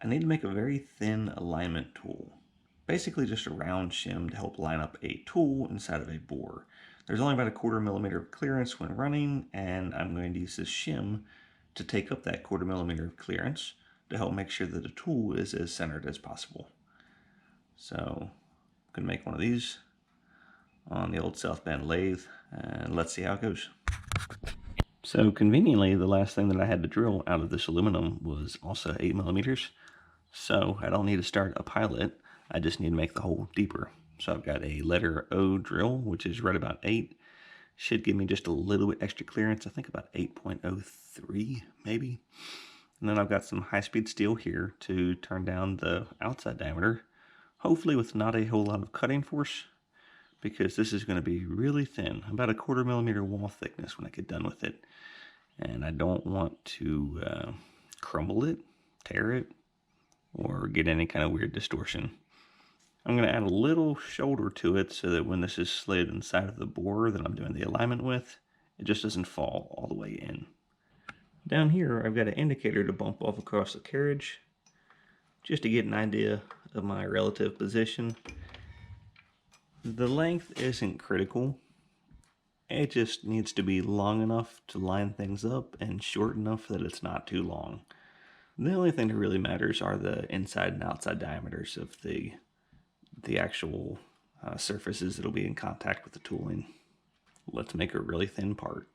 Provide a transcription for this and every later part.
I need to make a very thin alignment tool. Basically just a round shim to help line up a tool inside of a bore. There's only about a 1/4 millimeter of clearance when running, and I'm going to use this shim to take up that 1/4 millimeter of clearance to help make sure that the tool is as centered as possible. So I'm going to make one of these on the old South Bend lathe, and let's see how it goes. So conveniently, the last thing that I had to drill out of this aluminum was also 8 millimeters. So I don't need to start a pilot, I just need to make the hole deeper. So I've got a letter O drill, which is right about 8. Should give me just a little bit extra clearance, I think about 8.03 maybe. And then I've got some high-speed steel here to turn down the outside diameter, hopefully with not a whole lot of cutting force, because this is going to be really thin, about a 1/4 millimeter wall thickness when I get done with it. And I don't want to crumble it, tear it, or get any kind of weird distortion. I'm going to add a little shoulder to it so that when this is slid inside of the bore that I'm doing the alignment with, it just doesn't fall all the way in. Down here, I've got an indicator to bump off across the carriage, just to get an idea of my relative position. The length isn't critical. It just needs to be long enough to line things up and short enough that it's not too long. The only thing that really matters are the inside and outside diameters of the actual surfaces that'll be in contact with the tooling. Let's make a really thin part.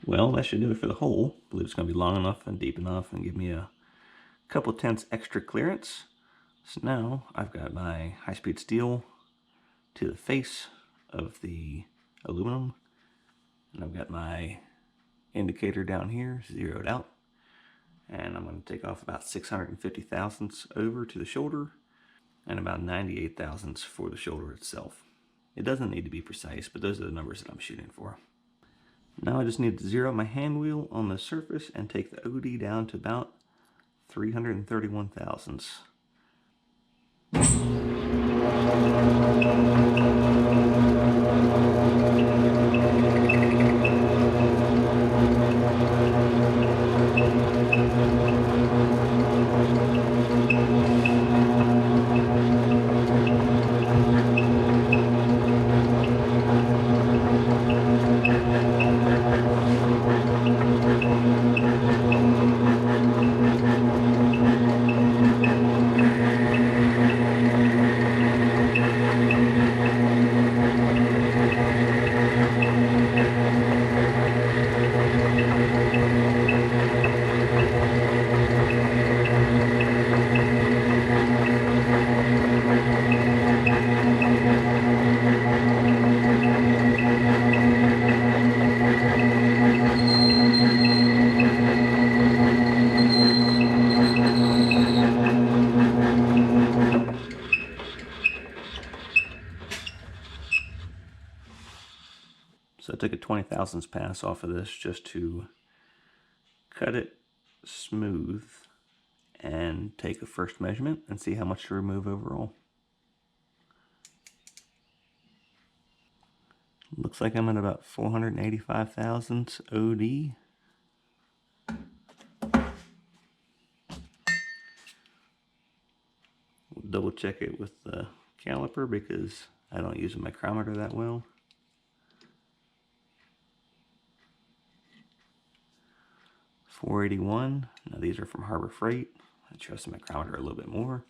Well, that should do it for the hole. I believe it's going to be long enough and deep enough and give me a couple tenths extra clearance. So now I've got my high-speed steel to the face of the aluminum, and I've got my indicator down here zeroed out, and I'm going to take off about 650 thousandths over to the shoulder and about 98 thousandths for the shoulder itself. It doesn't need to be precise, but those are the numbers that I'm shooting for. Now I just need to zero my hand wheel on the surface and take the OD down to about 331 thousandths. So I took a 20 thousandths pass off of this just to cut it smooth and take a first measurement and see how much to remove overall. Looks like I'm at about 485 thousandths OD. We'll double check it with the caliper because I don't use a micrometer that well. 481. Now these are from Harbor Freight. I trust the micrometer a little bit more.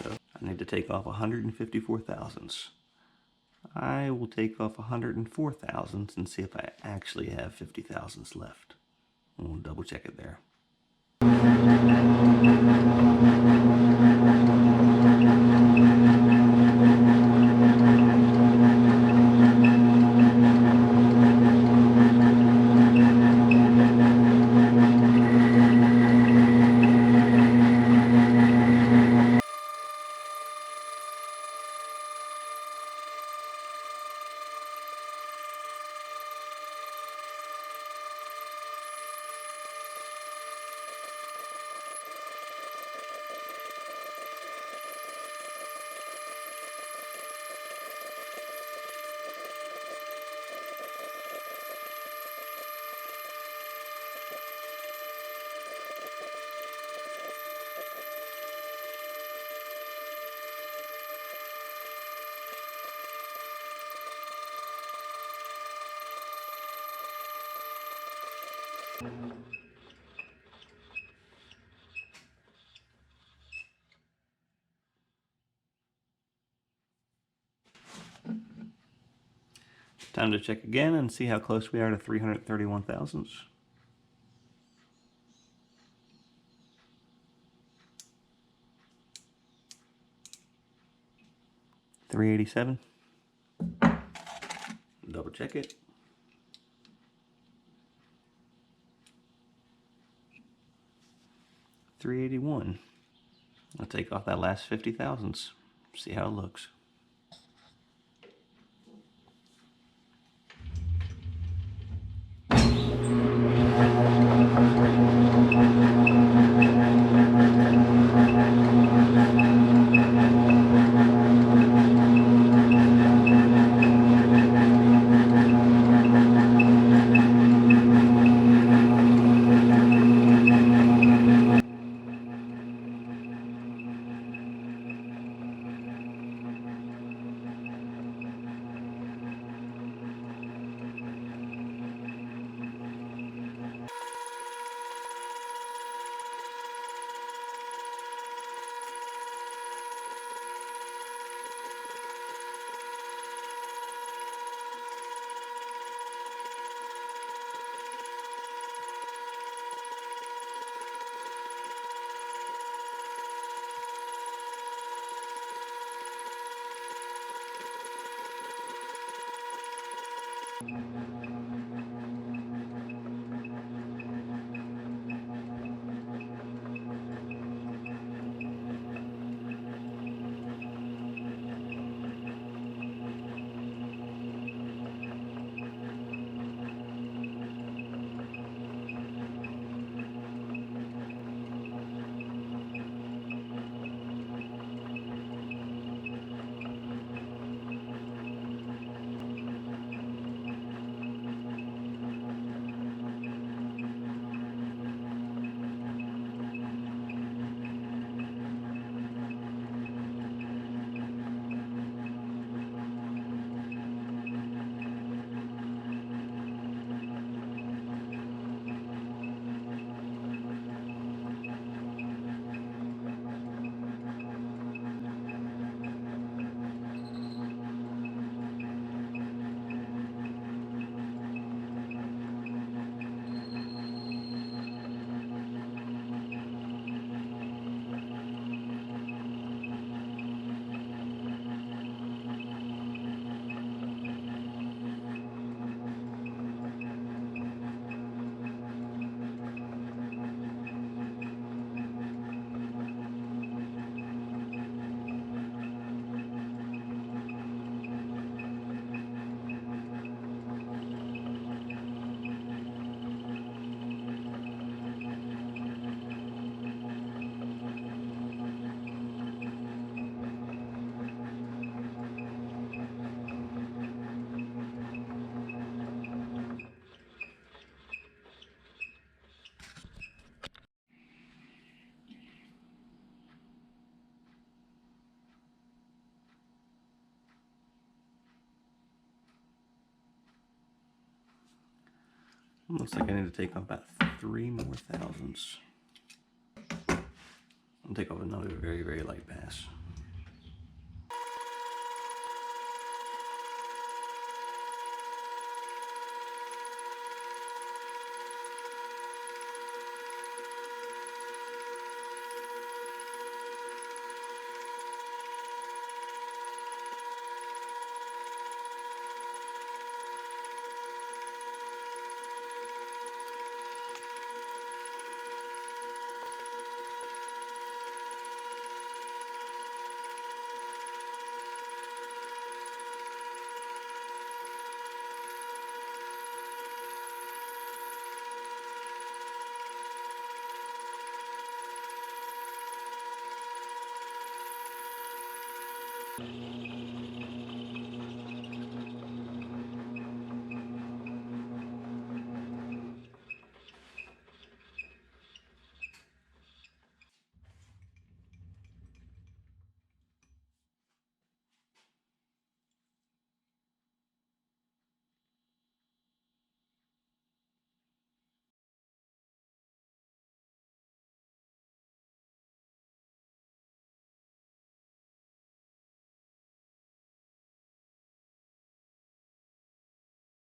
So I need to take off 154 thousandths. I will take off 104 thousandths and see if I actually have 50 thousandths left. We'll double check it there. Time to check again and see how close we are to 331 thousandths. 387. Double check it. 381. I'll take off that last 50 thousandths. See how it looks. Looks like I need to take off about 3 more thousandths. I'll take off another very, very light pass.